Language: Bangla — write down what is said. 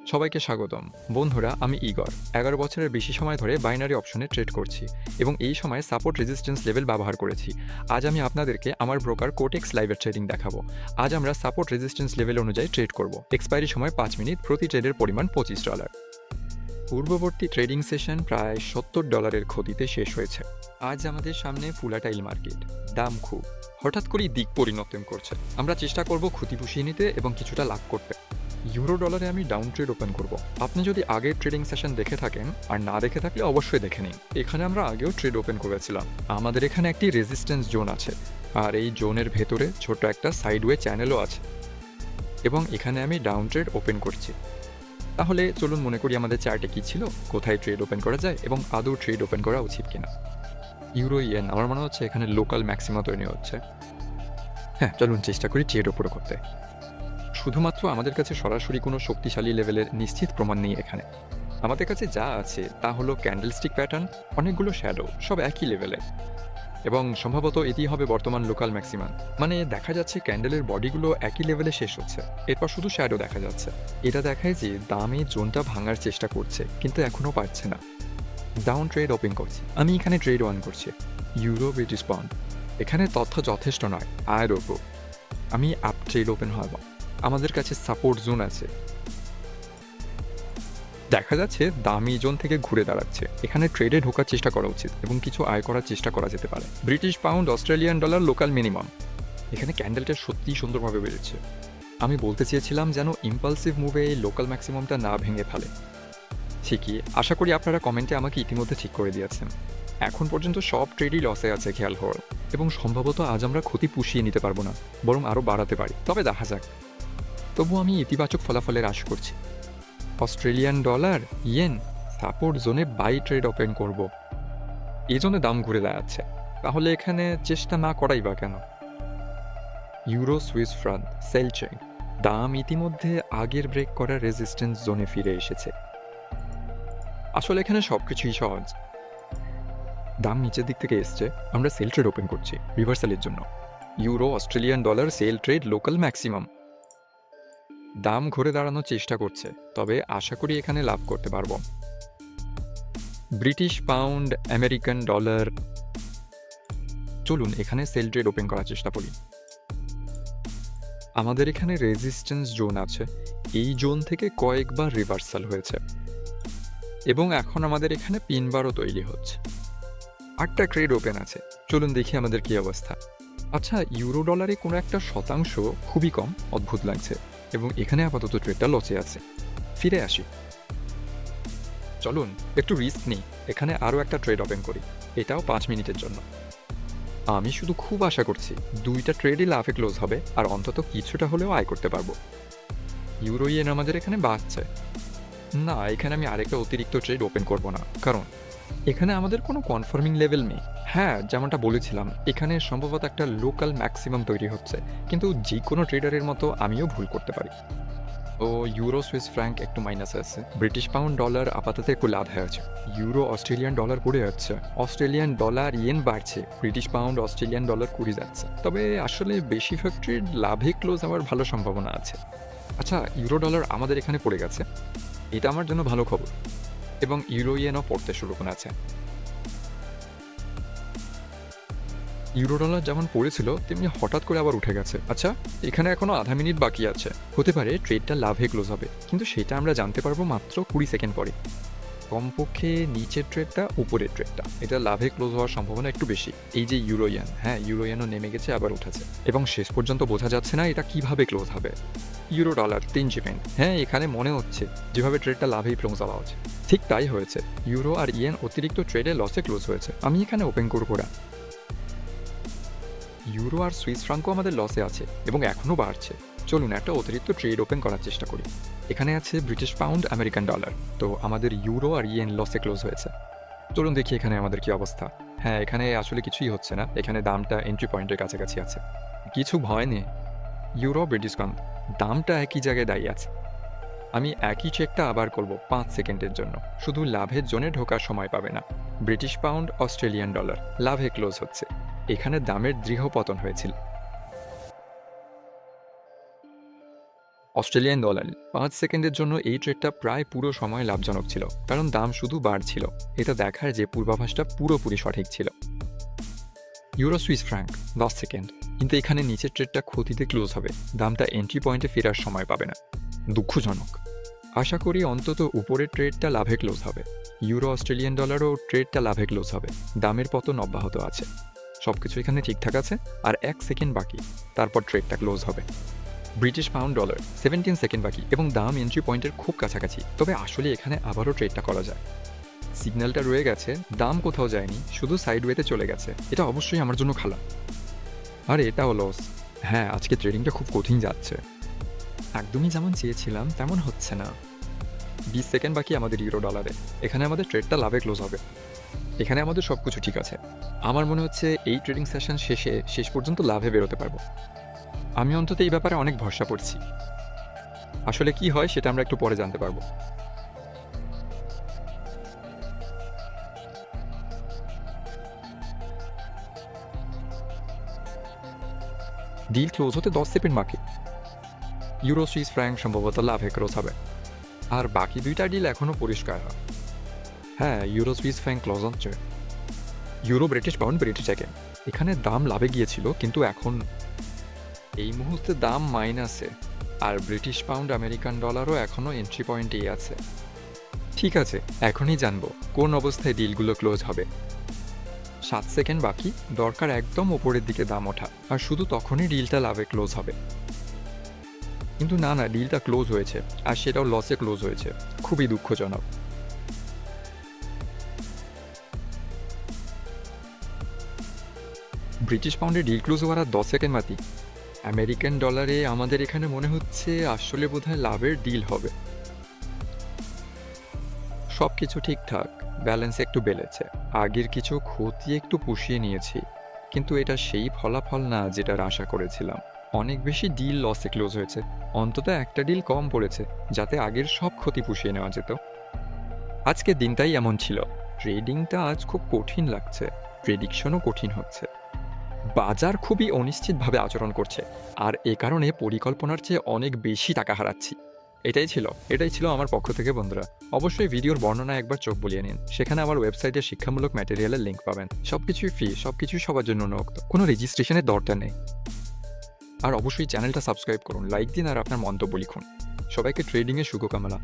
সবাইকে স্বাগতম। বন্ধুরা, আমি ইগর। ১১ বছরের বেশি সময় ধরে বাইনারি অপশনে ট্রেড করছি এবং এই সময় সাপোর্ট রেজিস্ট্যান্স লেভেল ব্যবহার করেছি। আজ আমি আপনাদেরকে আমার ব্রোকার কোটেক্স লাইভের ট্রেডিং দেখাবো। আজ আমরা সাপোর্ট রেজিস্ট্যান্স লেভেল অনুযায়ী ট্রেড করব। এক্সপায়ারি সময় ৫ মিনিট, প্রতি ট্রেডের পরিমাণ $25। পূর্ববর্তী ট্রেডিং সেশন প্রায় $70 ক্ষতিতে শেষ হয়েছে। আজ আমাদের সামনে ফুলাটাইল মার্কেট। দাম খুব হঠাৎ করেই দিক পরিবর্তন করছে। আমরা চেষ্টা করব ক্ষতি পুষিয়ে নিতে এবং কিছুটা লাভ করতে। ইউরো ডলারে আমি ডাউন ট্রেড ওপেন করব। আপনি যদি আগের ট্রেডিং সেশন দেখে থাকেন আর না দেখে থাকলে অবশ্যই দেখে নিন। এখানে আমরা আগেও ট্রেড ওপেন করেছিলাম। আমাদের এখানে একটি রেজিস্ট্যান্স জোন আছে আর এই জোনের ভেতরে ছোট একটা সাইডওয়ে চ্যানেলও আছে এবং এখানে আমি ডাউন ট্রেড ওপেন করছি। তাহলে চলুন মনে করি আমাদের চার্টে কী ছিল, কোথায় ট্রেড ওপেন করা যায় এবং আদৌ ট্রেড ওপেন করা উচিত কিনা। ইউরো ইয়েন আমার মনে হচ্ছে এখানে লোকাল ম্যাক্সিমা তৈরি হচ্ছে। হ্যাঁ, চলুন চেষ্টা করি ট্রেড ওপরে করতে। শুধুমাত্র আমাদের কাছে সরাসরি কোনো শক্তিশালী লেভেলের নিশ্চিত প্রমাণ নেই এখানে। আমাদের কাছে যা আছে তা হলো ক্যান্ডেলস্টিক প্যাটার্ন, অনেকগুলো শ্যাডো, সব একই লেভেলে এবং সম্ভবত এটি হবে বর্তমান লোকাল ম্যাক্সিমাম। মানে দেখা যাচ্ছে ক্যান্ডেলের বডিগুলো একই লেভেলে শেষ হচ্ছে, এরপর শুধু শ্যাডো দেখা যাচ্ছে। এটা দেখায় যে দামে জোনটা ভাঙার চেষ্টা করছে কিন্তু এখনও পারছে না। ডাউন ট্রেড ওপেন করছি। আমি এখানে ট্রেড ওয়ান করছি, ইউরো ব্রিটিশ পাউন্ড। এখানে তথ্য যথেষ্ট নয়, আয়ের ওপর আমি আপ ট্রেড ওপেন হব। আমাদের কাছে সাপোর্ট জোন আছে, দেখা যাচ্ছে দামি জোন থেকে ঘুরে দাঁড়াচ্ছে। এখানে ট্রেডে ঢোকার চেষ্টা করা উচিত এবং কিছু আয় করার চেষ্টা করা যেতে পারে। British pound, Australian dollar, local minimum. এখানে ক্যান্ডেলটা সত্যিই সুন্দরভাবে বেড়েছে। আমি বলতে চেয়েছিলাম যেন ইম্পালসিভ মুভে এই লোকাল ম্যাক্সিমামটা না ভেঙে ফেলে। ঠিকই, আশা করি আপনারা কমেন্টে আমাকে ইতিমধ্যে ঠিক করে দিয়েছেন। এখন পর্যন্ত সব ট্রেডই লসে আছে, খেয়াল হওয়ার, এবং সম্ভবত আজ আমরা ক্ষতি পুষিয়ে নিতে পারবো না, বরং আরও বাড়াতে পারি। তবে দেখা যাক। তবু আমি ইতিবাচক ফলাফলের আশা করছি। অস্ট্রেলিয়ান ডলার, ইয়েন, সাপোর্ট জোনে বাই ট্রেড ওপেন করব। এই জন্য দাম ঘুরে দাঁড়াচ্ছে, তাহলে এখানে চেষ্টা না করাই বা কেন। Euro Swiss franc, sell chain. দাম ইতিমধ্যে আগের ব্রেক করা রেজিস্ট্যান্স জোনে ফিরে এসেছে। আসলে এখানে সবকিছুই সহজ। দাম নিচের দিক থেকে এসছে, আমরা সেল ট্রেড ওপেন করছি রিভার্সালের জন্য। Euro, Australian dollar, sell trade, local maximum. দাম ঘুরে দাঁড়ানোর চেষ্টা করছে, তবে আশা করি এখানে লাভ করতে পারবো। British pound, American dollar. চলুন এখানে সেল ট্রেড ওপেন করার চেষ্টা করি। আমাদের এখানে রেজিস্ট্যান্স জোন আছে, এই জোন থেকে কয়েকবার রিভার্সাল হয়েছে এবং এখন আমাদের এখানে পিনবারও তৈরি হচ্ছে। 8টা ট্রেড ওপেন আছে, চলুন দেখি আমাদের কি অবস্থা। আচ্ছা, ইউরো ডলারে কোনো একটা শতাংশ খুবই কম, অদ্ভুত লাগছে, এবং এখানে আপাতত ট্রেডটা লসে আছে। ফিরে আসি। চলুন একটু রিস্ক নিই, এখানে আরও একটা ট্রেড ওপেন করি, এটাও 5 মিনিটের জন্য। আমি শুধু খুব আশা করছি 2টা ট্রেডই লাভে ক্লোজ হবে আর অন্তত কিছুটা হলেও আয় করতে পারবো। ইউরো ইয়েন আমাদের এখানে বাড়ছে। না, এখানে আমি আরেকটা অতিরিক্ত ট্রেড ওপেন করব না, কারণ এখানে আমাদের কোনো কনফার্মিং লেভেল নেই। হ্যাঁ, যেমনটা বলেছিলাম, এখানে সম্ভবত একটা লোকাল ম্যাক্সিমাম তৈরি হচ্ছে, কিন্তু যে কোনো ট্রেডারের মতো আমিও ভুল করতে পারি। ও ইউরো সুইস ফ্র্যাঙ্ক একটু মাইনাসে আছে, ব্রিটিশ পাউন্ড ডলার আপাতত একটু লাভে আছে, ইউরো অস্ট্রেলিয়ান ডলার পড়ে যাচ্ছে, অস্ট্রেলিয়ান ডলার ইয়েন বাড়ছে, ব্রিটিশ পাউন্ড অস্ট্রেলিয়ান ডলার কমে যাচ্ছে। তবে আসলে বেশিরভাগ ট্রেড লাভে ক্লোজ হওয়ার ভালো সম্ভাবনা আছে। আচ্ছা, ইউরো ডলার আমাদের এখানে পড়ে গেছে, এটা আমার জন্য ভালো খবর, এবং ইউরো ইয়েনও পড়তে শুরু করেছে। ইউরো ডলার যেমন পড়েছিল তেমনি হঠাৎ করে আবার উঠে গেছে। আচ্ছা, এখানে এখনো আধা মিনিট বাকি আছে, হতে পারে ট্রেডটা লাভে ক্লোজ হবে, কিন্তু সেটা আমরা জানতে পারবো মাত্র 20 সেকেন্ড পরে। কমপক্ষে নিচের ট্রেডটা উপরের ট্রেডটা, এটা লাভে ক্লোজ হওয়ার সম্ভাবনা একটু বেশি। এই যে ইউরো ইয়েন, হ্যাঁ ইউরো ইয়েনও নেমে গেছে, আবার উঠেছে, এবং শেষ পর্যন্ত বোঝা যাচ্ছে না এটা কিভাবে ক্লোজ হবে। ইউরো ডলার 3 সেকেন্ড, হ্যাঁ এখানে মনে হচ্ছে যেভাবে ট্রেডটা লাভেই ক্লোজ হওয়া উচিত, ঠিক তাই হয়েছে। ইউরো আর ইয়েন অতিরিক্ত ট্রেডে লসে ক্লোজ হয়েছে। আমি এখানে ওপেন করবো না। ইউরো আর সুইস ফ্রাঙ্কও আমাদের লসে আছে এবং এখনও বাড়ছে। চলুন একটা অতিরিক্ত ট্রেড ওপেন করার চেষ্টা করি। এখানে আছে ব্রিটিশ পাউন্ড, আমেরিকান ডলার। তো আমাদের ইউরো আর ইয়েন লসে ক্লোজ হয়েছে। চলুন দেখি এখানে আমাদের কি অবস্থা। হ্যাঁ, এখানে আসলে কিছুই হচ্ছে না, এখানে দামটা এন্ট্রি পয়েন্টের কাছাকাছি আছে। কিছু ভয় নেই। ইউরো, ব্রিটিশ পাউন্ড দামটা একই জায়গায় দাঁড়িয়ে আছে। আমি একই চেকটা আবার করব 5 সেকেন্ডের জন্য, শুধু লাভের জোনে ঢোকার সময় পাবে না। ব্রিটিশ পাউন্ড, অস্ট্রেলিয়ান ডলার লাভে ক্লোজ হচ্ছে, এখানে দামের দৃঢ় পতন হয়েছিল। অস্ট্রেলিয়ান ডলারে 5 সেকেন্ডের জন্য এই ট্রেডটা প্রায় পুরো সময় লাভজনক ছিল, কারণ দাম শুধু বাড়ছিল। এটা দেখার যে পূর্বাভাসটা পুরোপুরি সঠিক ছিল। ইউরো সুইস ফ্র্যাঙ্ক 10 সেকেন্ড, কিন্তু এখানে নিচের ট্রেডটা ক্ষতিতে ক্লোজ হবে, দামটা এন্ট্রি পয়েন্টে ফেরার সময় পাবে না। দুঃখজনক। আশা করি অন্তত উপরের ট্রেডটা লাভে ক্লোজ হবে। ইউরো অস্ট্রেলিয়ান ডলারও ট্রেডটা লাভে ক্লোজ হবে, দামের পতন অব্যাহত আছে। সবকিছু এখানে ঠিকঠাক আছে, আর 1 সেকেন্ড বাকি, তারপর ট্রেডটা ক্লোজ হবে। ব্রিটিশ পাউন্ড ডলার 17 সেকেন্ড বাকি এবং দাম এন্ট্রি পয়েন্টের খুব কাছাকাছি, তবে আসলে এখানে আবারও ট্রেডটা করা যায়। সিগন্যালটা রয়ে গেছে, দাম কোথাও যায়নি, শুধু সাইডওয়েতে চলে গেছে। এটা অবশ্যই আমার জন্য খারাপ। আর এটাও লস। হ্যাঁ, আজকে ট্রেডিংটা খুব কঠিন যাচ্ছে। একদমই যেমন চেয়েছিলাম তেমন হচ্ছে না। 20 সেকেন্ড বাকি আমাদের ইউরো ডলারে। এখানে আমাদের ট্রেডটা লাভে ক্লোজ হবে। এখানে আমাদের সব কিছু ঠিক আছে। আমার মনে হচ্ছে এই ট্রেডিং সেশন শেষ পর্যন্ত লাভে বেরোতে পারবো। আমি অন্তত এই ব্যাপারে অনেক ভরসা করছি। আসলে কি হয় সেটা আমরা একটু পরে জানতে পারবো। ডিল ক্লোজ হতে 10 সেকেন্ড বাকি। ইউরো সুইস ফ্র্যাঙ্ক সম্ভবত লাভে ক্লোজ হবে। আর বাকি দুইটা ডিল এখনও পরিষ্কার হয়। হ্যাঁ, ইউরো সুইস ফ্র্যাঙ্ক ক্লোজ হচ্ছে। Euro British pound British second. এখানে দাম লাভে গিয়েছিল, কিন্তু এখন এই মুহূর্তে দাম মাইনাসে। আর ব্রিটিশ পাউন্ড আমেরিকান ডলারও এখনও এন্ট্রি পয়েন্টেই আছে। ঠিক আছে, এখনই জানবো কোন অবস্থায় ডিলগুলো ক্লোজ হবে। 7 সেকেন্ড বাকি, দরকার একদম ওপরের দিকে দাম ওঠা, আর শুধু তখনই ডিলটা লাভে ক্লোজ হবে। কিন্তু না, ডিলটা ক্লোজ হয়েছে, আর সেটাও লসে ক্লোজ হয়েছে। খুবই দুঃখজনক। ব্রিটিশ পাউন্ডে ডিল ক্লোজ হওয়ার আর 10 সেকেন্ড বাকি। আমেরিকান ডলারে আমাদের এখানে মনে হচ্ছে আসলে বোধহয় লাভের ডিল হবে। সব কিছু ঠিকঠাক, ব্যালেন্স একটু বেড়েছে, আগের কিছু ক্ষতি একটু পুষিয়ে নিয়েছি, কিন্তু এটা সেই ফলাফল না যেটার আশা করেছিলাম। অনেক বেশি ডিল লসে ক্লোজ হয়েছে, অন্তত একটা ডিল কম পড়েছে, যাতে আগের সব ক্ষতি পুষিয়ে নেওয়া যেত। আজকের দিনটাই এমন ছিল। ট্রেডিংটা আজ খুব কঠিন লাগছে, প্রেডিকশনও কঠিন হচ্ছে। বাজার খুবই অনিশ্চিতভাবে আচরণ করছে, আর এ কারণে পরিকল্পনার চেয়ে অনেক বেশি টাকা হারাচ্ছি। এটাই ছিল আমার পক্ষ থেকে বন্ধুরা। অবশ্যই ভিডিওর বর্ণনায় একবার চোখ বুলিয়ে নিন, সেখানে আমার ওয়েবসাইটে শিক্ষামূলক ম্যাটেরিয়ালের লিঙ্ক পাবেন। সবকিছুই ফ্রি, সবকিছুই সবার জন্য উন্মুক্ত, কোনো রেজিস্ট্রেশনের দরকার নেই। আর অবশ্যই চ্যানেলটা সাবস্ক্রাইব করুন, লাইক দিন আর আপনার মন্তব্য লিখুন। সবাইকে ট্রেডিংয়ে শুভকামনা।